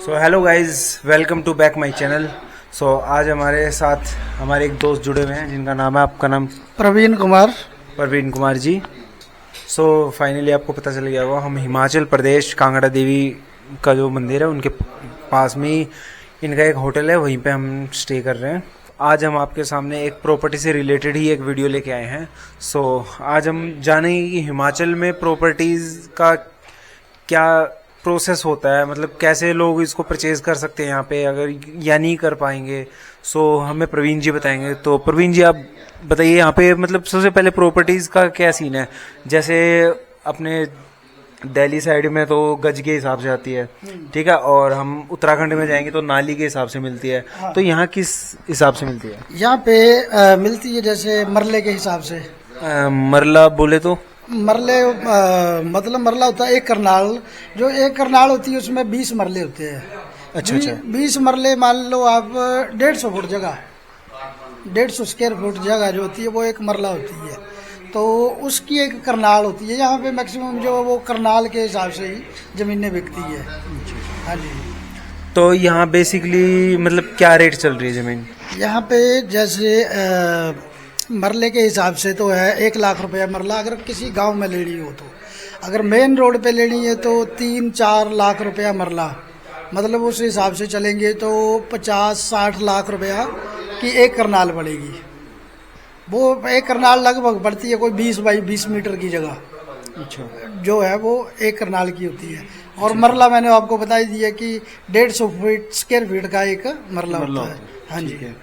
So hello guys, welcome to back my channel. So आज हमारे साथ हमारे एक दोस्त जुड़े हुए हैं जिनका नाम है, आपका नाम? प्रवीण कुमार जी। सो फाइनली आपको पता चल गया होगा, हम हिमाचल प्रदेश कांगड़ा देवी का जो मंदिर है उनके पास में ही इनका एक होटल है, वहीं पे हम स्टे कर रहे हैं। आज हम आपके सामने एक प्रॉपर्टी से रिलेटेड ही एक वीडियो लेके आए हैं। सो आज हम जानेंगे कि हिमाचल में प्रॉपर्टीज का क्या प्रोसेस होता है, मतलब कैसे लोग इसको परचेज कर सकते हैं यहाँ पे, अगर या नहीं कर पाएंगे। सो हमें प्रवीण जी बताएंगे। तो प्रवीण जी, आप बताइए यहाँ पे मतलब सबसे पहले प्रॉपर्टीज का क्या सीन है। जैसे अपने दिल्ली साइड में तो गज के हिसाब से आती है, ठीक है, और हम उत्तराखंड में जाएंगे तो नाली के हिसाब से मिलती है। हाँ। तो यहाँ किस हिसाब से मिलती है? यहाँ पे मिलती है जैसे मरले के हिसाब से। मरला बोले तो मरले मतलब मरला होता है एक करनाल। जो एक करनाल होती है उसमें 20 मरले होते हैं। अच्छा। 20 मरले मान लो आप 150 फुट जगह, 150 स्क्वायर फुट जगह जो होती है वो एक मरला होती है। तो उसकी एक करनाल होती है। यहाँ पे मैक्सिमम जो वो करनाल के हिसाब से ही जमीनें बिकती है। हाँ जी। तो यहाँ बेसिकली मतलब क्या रेट चल रही है जमीन? यहाँ पे जैसे मरले के हिसाब से तो है 1 लाख रुपया मरला, अगर किसी गांव में लेनी हो तो। अगर मेन रोड पे लेनी है तो 3-4 लाख रुपया मरला, मतलब उस हिसाब से चलेंगे तो 50-60 लाख रुपया की एक करनाल पड़ेगी। वो एक करनाल लगभग पड़ती है कोई 20 बाई 20 मीटर की जगह। अच्छा। जो जो है वो एक करनाल की होती है। और मरला मैंने आपको बता ही दिया कि 150 फीट स्क्वायर फीट का एक मरला होता है। हाँ जी।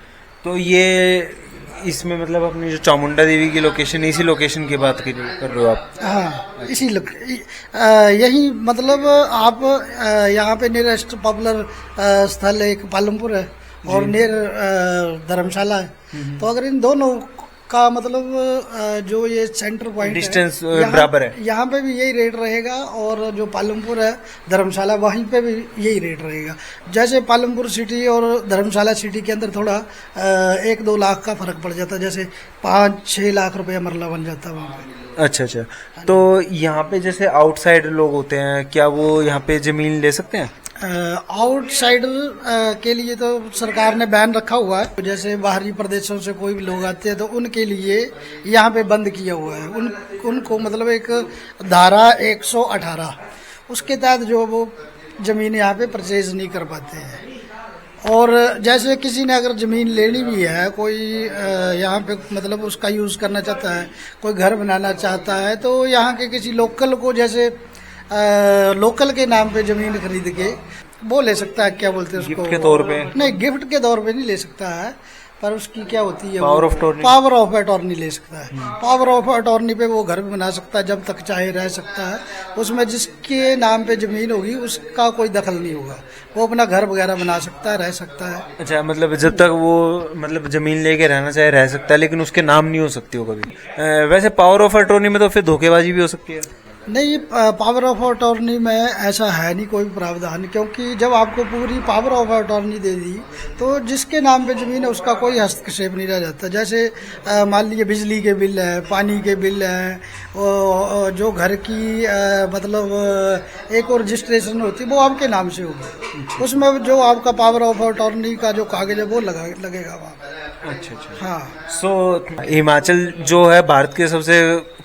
तो ये इसमें मतलब अपनी जो चामुंडा देवी की लोकेशन, इसी लोकेशन की बात कर रहे हो आप? हाँ, इसी यही मतलब आप यहाँ पे नियरेस्ट पॉपुलर स्थल एक पालमपुर है और नियर धर्मशाला है। तो अगर इन दोनों का मतलब जो ये सेंटर पॉइंट डिस्टेंस बराबर है, यहाँ पे भी यही रेट रहेगा। और जो पालमपुर है धर्मशाला, वहीं पे भी यही रेट रहेगा। जैसे पालमपुर सिटी और धर्मशाला सिटी के अंदर थोड़ा 1-2 लाख का फर्क पड़ जाता है, जैसे 5-6 लाख रुपया मरला बन जाता है वहाँ पे। अच्छा। तो यहाँ पे जैसे आउटसाइडर लोग होते हैं, क्या वो यहाँ पे जमीन ले सकते हैं? आउटसाइडर के लिए तो सरकार ने बैन रखा हुआ है। जैसे बाहरी प्रदेशों से कोई भी लोग आते हैं तो उनके लिए यहाँ पे बंद किया हुआ है। उनको मतलब एक धारा 118 उसके तहत जो वो जमीन यहाँ पे परचेज नहीं कर पाते हैं। और जैसे किसी ने अगर ज़मीन लेनी भी है, कोई यहाँ पे मतलब उसका यूज़ करना चाहता है, कोई घर बनाना चाहता है, तो यहाँ के किसी लोकल को जैसे लोकल के नाम पे ज़मीन खरीद के वो ले सकता है। क्या बोलते हैं उसको? गिफ्ट के तौर पे? नहीं, गिफ्ट के तौर पे नहीं ले सकता है, पर उसकी क्या होती है, पावर ऑफ अटॉर्नी ले सकता है। पावर ऑफ अटॉर्नी पे वो घर भी बना सकता है, जब तक चाहे रह सकता है। उसमें जिसके नाम पे जमीन होगी उसका कोई दखल नहीं होगा, वो अपना घर वगैरह बना सकता है, रह सकता है। अच्छा, मतलब जब तक वो मतलब जमीन लेके रहना चाहे रह सकता है, लेकिन उसके नाम नहीं हो सकती हो कभी। वैसे पावर ऑफ अटॉर्नी में तो फिर धोखेबाजी भी हो सकती है। नहीं, पावर ऑफ अटॉर्नी में ऐसा है नहीं कोई प्रावधान, क्योंकि जब आपको पूरी पावर ऑफ अटॉर्नी दे दी तो जिसके नाम पे ज़मीन है उसका कोई हस्तक्षेप नहीं रह जाता। जैसे मान लीजिए बिजली के बिल है, पानी के बिल है, जो घर की मतलब एक और रजिस्ट्रेशन होती है वो आपके नाम से होगी। उसमें जो आपका पावर ऑफ अटॉर्नी का जो कागज है वो लगेगा वहाँ। अच्छा। हाँ। सो हिमाचल जो है भारत के सबसे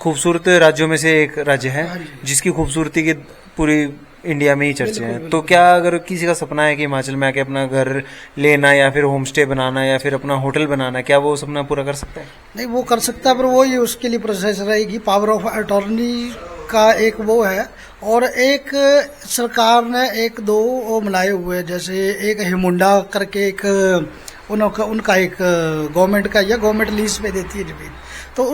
खूबसूरत राज्यों में से एक राज्य है, जिसकी खूबसूरती की पूरी इंडिया में ही चर्चे हैं। तो क्या अगर किसी का सपना है कि हिमाचल में आके अपना घर लेना या फिर होम स्टे बनाना या फिर अपना होटल बनाना, क्या वो सपना पूरा कर सकता है? नहीं, वो कर सकता है, पर वो ही उसके लिए प्रोसेस रहेगी। पावर ऑफ अटॉर्नी का एक वो है, और एक सरकार ने 1-2 वो बनाए हुए, जैसे एक हिमुंडा करके एक उनका एक गवर्नमेंट का या गवर्नमेंट लीज पे देती है जमीन। तो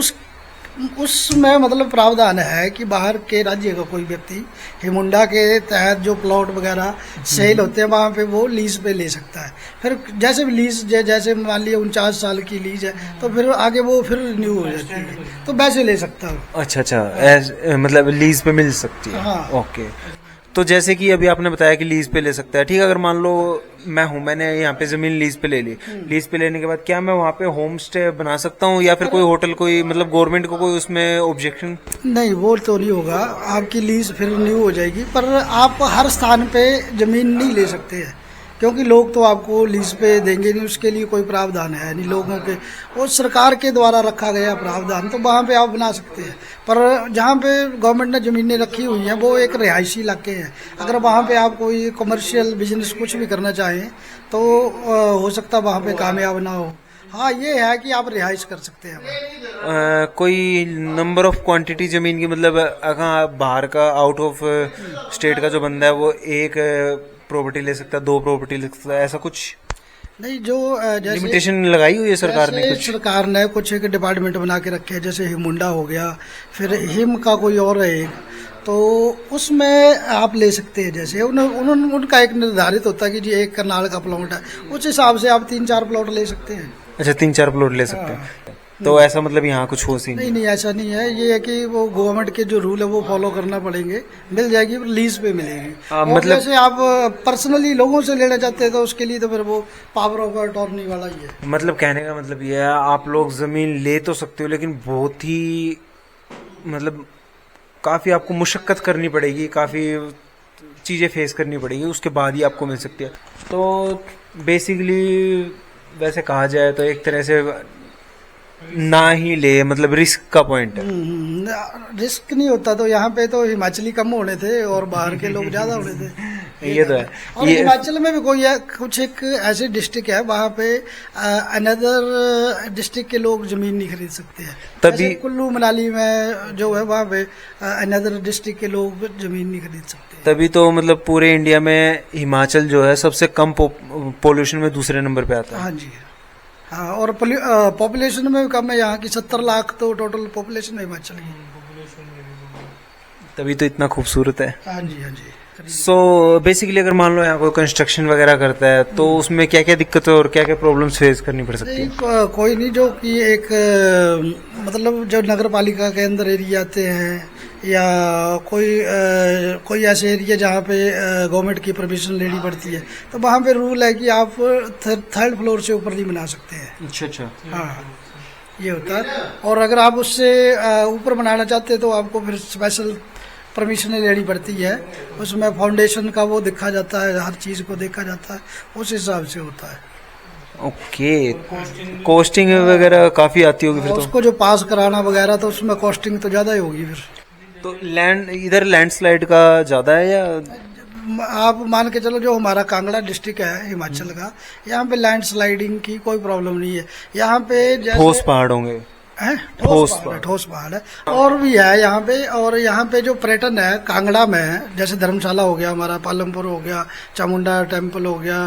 उसमें मतलब प्रावधान है कि बाहर के राज्य का कोई व्यक्ति हिमुंडा के तहत जो प्लॉट वगैरह सेल होते हैं वहाँ पे वो लीज पे ले सकता है। फिर जैसे भी लीज, जैसे मान लिया 49 साल की लीज है तो फिर आगे वो फिर रिन्यू हो जाती है, तो वैसे ले सकता है। अच्छा, मतलब लीज पे मिल सकती है। हाँ। ओके। तो जैसे कि अभी आपने बताया कि लीज पे ले सकता है, ठीक है, अगर मान लो मैं हूँ, मैंने यहाँ पे जमीन लीज पे ले ली, लीज पे लेने के बाद क्या मैं वहाँ पे होम स्टे बना सकता हूँ या फिर कोई होटल, कोई मतलब गवर्नमेंट को कोई उसमें ऑब्जेक्शन? नहीं, वो तो नहीं होगा, आपकी लीज फिर न्यू हो जाएगी, पर आप हर स्थान पे जमीन नहीं ले सकते हैं, क्योंकि लोग तो आपको लीज पे देंगे नहीं, उसके लिए कोई प्रावधान है नहीं लोगों के, वो सरकार के द्वारा रखा गया प्रावधान, तो वहाँ पे आप बना सकते हैं। पर जहाँ पे गवर्नमेंट ने ज़मीनें रखी हुई हैं वो एक रिहायशी इलाके हैं, अगर वहाँ पे आप कोई कमर्शियल बिजनेस कुछ भी करना चाहें तो हो सकता है वहाँ पे कामयाब ना हो। हाँ, ये है कि आप रिहाइश कर सकते हैं। कोई नंबर ऑफ क्वांटिटी जमीन की, मतलब अगर बाहर का आउट ऑफ स्टेट का जो बंदा है वो एक प्रॉपर्टी ले सकता है, 2 प्रॉपर्टी ले सकता है, ऐसा कुछ नहीं, जो जैसे लिमिटेशन लगाई हुई है सरकार ने कुछ? सरकार ने कुछ एक डिपार्टमेंट बना के रखे हैं, जैसे हिमुंडा हो गया, फिर हिम का कोई और है एक, तो उसमें आप ले सकते हैं। जैसे उनका एक निर्धारित होता है कि जी 1 कनाल का प्लॉट है, उस हिसाब से आप 3-4 प्लॉट ले सकते हैं। अच्छा, 3-4 प्लॉट ले सकते हैं, तो ऐसा मतलब यहाँ कुछ हो सी नहीं, ऐसा नहीं है, ये है कि वो गवर्नमेंट के जो रूल है वो फॉलो करना पड़ेंगे, मिल जाएगी, लीज पे मिलेगी। मतलब जैसे आप पर्सनली लोगों से लेना चाहते हैं तो उसके लिए तो फिर वो पावर ऑफ अटॉर्नी वाला ही है। मतलब कहने का मतलब ये है, आप लोग जमीन ले तो सकते हो लेकिन बहुत ही मतलब काफी आपको मुशक्कत करनी पड़ेगी, काफी चीजें फेस करनी पड़ेगी, उसके बाद ही आपको मिल सकती है। तो बेसिकली वैसे कहा जाए तो एक तरह से ना ही ले, मतलब रिस्क का पॉइंट है। रिस्क नहीं होता तो यहाँ पे तो हिमाचली कम होने थे और बाहर के लोग ज्यादा होने थे। ये तो है। और हिमाचल में भी कोई कुछ एक ऐसे डिस्ट्रिक्ट है वहाँ पे अनदर डिस्ट्रिक्ट के लोग जमीन नहीं खरीद सकते हैं, तभी कुल्लू मनाली में जो है वहाँ पे अनदर डिस्ट्रिक्ट के लोग जमीन नहीं खरीद सकते। तभी तो मतलब पूरे इंडिया में हिमाचल जो है सबसे कम पॉल्यूशन में दूसरे नंबर पे आता है। हाँ जी, हाँ, और पॉपुलेशन में कम है, यहाँ की 70 लाख तो टोटल पॉपुलेशन है हिमाचल की, तभी तो इतना खूबसूरत है। हाँ जी, हाँ जी। सो बेसिकली अगर मान लो यहाँ कोई कंस्ट्रक्शन वगैरह करता है तो उसमें क्या क्या दिक्कतें और क्या क्या प्रॉब्लम्स फेस करनी पड़ सकती है? कोई नहीं, जो कि एक मतलब जो नगर पालिका के अंदर एरिया आते हैं या कोई ऐसे एरिया जहाँ पे गवर्नमेंट की परमिशन लेनी पड़ती है, तो वहाँ पे रूल है कि आप 3rd फ्लोर से ऊपर नहीं बना सकते हैं। अच्छा, हाँ, ये होता है। और अगर आप उससे ऊपर बनाना चाहते हैं तो आपको फिर स्पेशल परमिशन लेनी पड़ती है, उसमें फाउंडेशन का वो देखा जाता है, हर चीज़ को देखा जाता है, उस हिसाब से होता है। ओके, कॉस्टिंग वगैरह काफी आती होगी फिर तो? उसको जो पास कराना वगैरह तो उसमें कॉस्टिंग तो ज़्यादा ही होगी फिर। तो इधर लैंडस्लाइड का ज़्यादा है या? आप मान के चलो जो हमारा कांगड़ा डिस्ट्रिक्ट है हिमाचल का, यहाँ पे लैंडस्लाइडिंग की कोई प्रॉब्लम नहीं है। यहाँ पे ठोस पहाड़ होंगे, ठोस पहाड़ है, और भी है यहाँ पे। और यहाँ पे जो पर्यटन है कांगड़ा में है, जैसे धर्मशाला हो गया हमारा, पालमपुर हो गया, चामुंडा टेम्पल हो गया,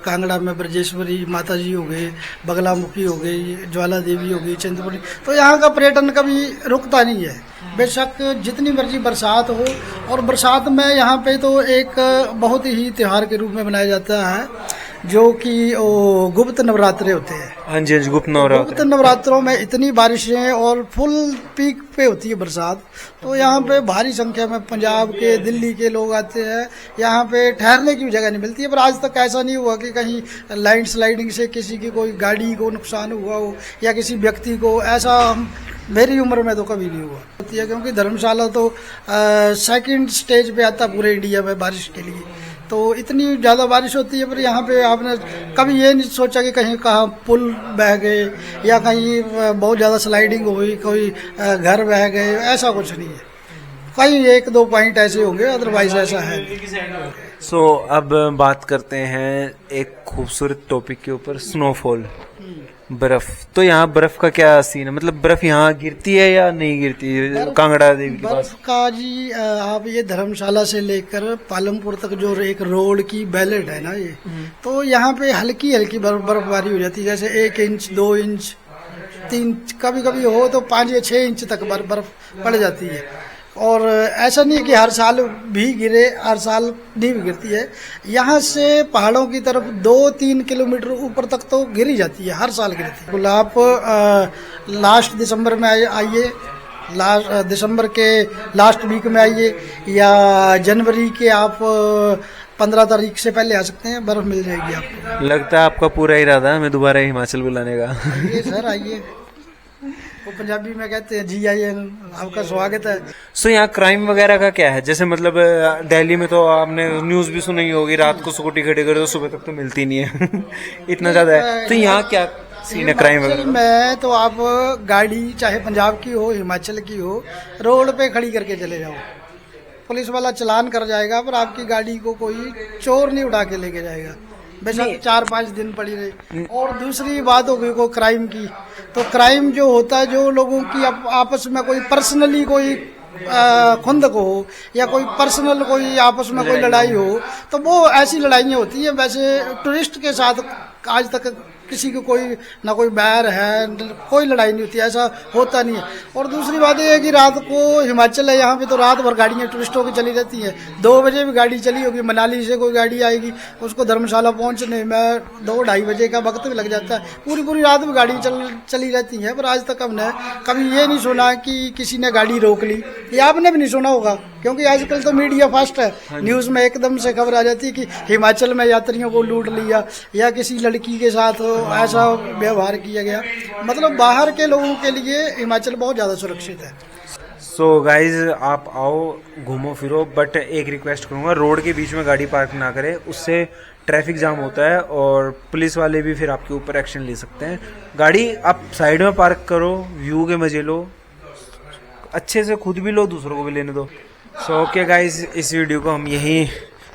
कांगड़ा में ब्रजेश्वरी माता जी हो गए, बगलामुखी हो गई, ज्वाला देवी हो गई, चिंतपूर्णी, तो यहाँ का पर्यटन कभी रुकता नहीं है, बेशक जितनी मर्जी बरसात हो। और बरसात में यहाँ पे तो एक बहुत ही त्योहार के रूप में मनाया जाता है जो कि गुप्त नवरात्रे होते हैं। हाँ जी, गुप्त नवरात्रों में इतनी बारिशें और फुल पीक पे होती है बरसात, तो यहाँ पे भारी संख्या में पंजाब के, दिल्ली के लोग आते हैं। यहाँ पे ठहरने की जगह नहीं मिलती है, पर आज तक ऐसा नहीं हुआ कि कहीं लैंडस्लाइडिंग से किसी की कोई गाड़ी को नुकसान हुआ हो या किसी व्यक्ति को, ऐसा मेरी उम्र में तो कभी नहीं हुआ होती है, क्योंकि धर्मशाला तो 2nd स्टेज पे आता पूरे इंडिया में बारिश के लिए, तो इतनी ज़्यादा बारिश होती है। पर यहाँ पे आपने कभी ये नहीं सोचा कि कहीं कहाँ पुल बह गए या कहीं बहुत ज़्यादा स्लाइडिंग हुई, कोई घर बह गए, ऐसा कुछ नहीं है। कहीं 1-2 पॉइंट ऐसे होंगे, अदरवाइज ऐसा है। सो अब बात करते हैं एक खूबसूरत टॉपिक के ऊपर, स्नोफॉल, बर्फ। तो यहाँ बर्फ का क्या सीन है, मतलब बर्फ यहाँ गिरती है या नहीं गिरती है कांगड़ा देवी के पास? बर्फ का जी आप ये धर्मशाला से लेकर पालमपुर तक जो एक रोड की बेल्ट है ना, ये तो यहाँ पे हल्की हल्की बर्फबारी हो जाती है, जैसे 1 इंच 2 इंच 3, कभी कभी हो तो 5 या 6 इंच तक बर्फ पड़ जाती है। और ऐसा नहीं है कि हर साल भी गिरे, हर साल नहीं भी गिरती है। यहाँ से पहाड़ों की तरफ 2-3 किलोमीटर ऊपर तक तो गिरी जाती है, हर साल गिरती है। आप लास्ट दिसंबर में आइए, दिसंबर के लास्ट वीक में आइए, या जनवरी के आप 15 तारीख से पहले आ सकते हैं, बर्फ मिल जाएगी आपको। लगता है आपका पूरा इरादा है हमें दोबारा हिमाचल बुलाने का। आइए सर, आइए। वो पंजाबी में कहते हैं जी आइए, आपका स्वागत है। सो यहाँ क्राइम वगैरह का क्या है? जैसे मतलब दिल्ली में तो आपने न्यूज भी सुनी होगी, रात को स्कूटी खड़ी करो तो सुबह तक तो मिलती नहीं है। इतना ज्यादा है। तो यहाँ क्या सीन है क्राइम वगैरह? मैं तो आप गाड़ी चाहे पंजाब की हो, हिमाचल की हो, रोड पे खड़ी करके चले जाओ, पुलिस वाला चलान कर जाएगा, पर आपकी गाड़ी को कोई चोर नहीं उठा के लेके जाएगा, बेशक 4-5 दिन पड़ी रही। और दूसरी बात हो गई को क्राइम की, तो क्राइम जो होता है, जो लोगों की आपस में कोई पर्सनली कोई खुंदक हो, या कोई पर्सनल कोई आपस में कोई लड़ाई हो, तो वो ऐसी लड़ाइयाँ होती है। वैसे टूरिस्ट के साथ आज तक किसी को कोई ना कोई बैर है, कोई लड़ाई नहीं होती, ऐसा होता नहीं है। और दूसरी बात यह है कि रात को हिमाचल है, यहाँ पे तो रात भर गाड़ियाँ टूरिस्टों की चली रहती हैं। 2 बजे भी गाड़ी चली होगी, मनाली से कोई गाड़ी आएगी, उसको धर्मशाला पहुँचने में 2-2:30 बजे का वक्त भी लग जाता है। पूरी रात भी गाड़ी चली रहती है, पर आज तक हमने कभी ये नहीं सुना कि किसी ने गाड़ी रोक ली। ये आपने भी नहीं सुना होगा, क्योंकि आजकल तो मीडिया फास्ट है, न्यूज़ में एकदम से खबर आ जाती है कि हिमाचल में यात्रियों को लूट लिया, या किसी लड़की के साथ ऐसा व्यवहार किया गया। मतलब बाहर के लोगों के लिए हिमाचल बहुत ज़्यादा सुरक्षित है। सो गाइज, आप आओ, घूमो फिरो, बट एक रिक्वेस्ट करूंगा, रोड के बीच में गाड़ी पार्क ना करें, उससे ट्रैफिक जाम होता है और पुलिस वाले भी फिर आपके ऊपर एक्शन ले सकते हैं। गाड़ी आप साइड में पार्क करो, व्यू के मजे लो, अच्छे से खुद भी लो, दूसरों को भी लेने दो। सो ओके गाइज, इस वीडियो को हम यहीं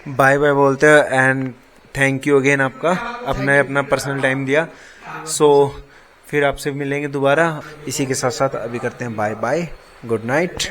बाय बाय बोलते हैं, एंड थैंक यू अगेन आपका, आपने अपना पर्सनल टाइम दिया। सो फिर आपसे मिलेंगे दोबारा। इसी के साथ साथ अभी करते हैं बाय बाय, गुड नाइट।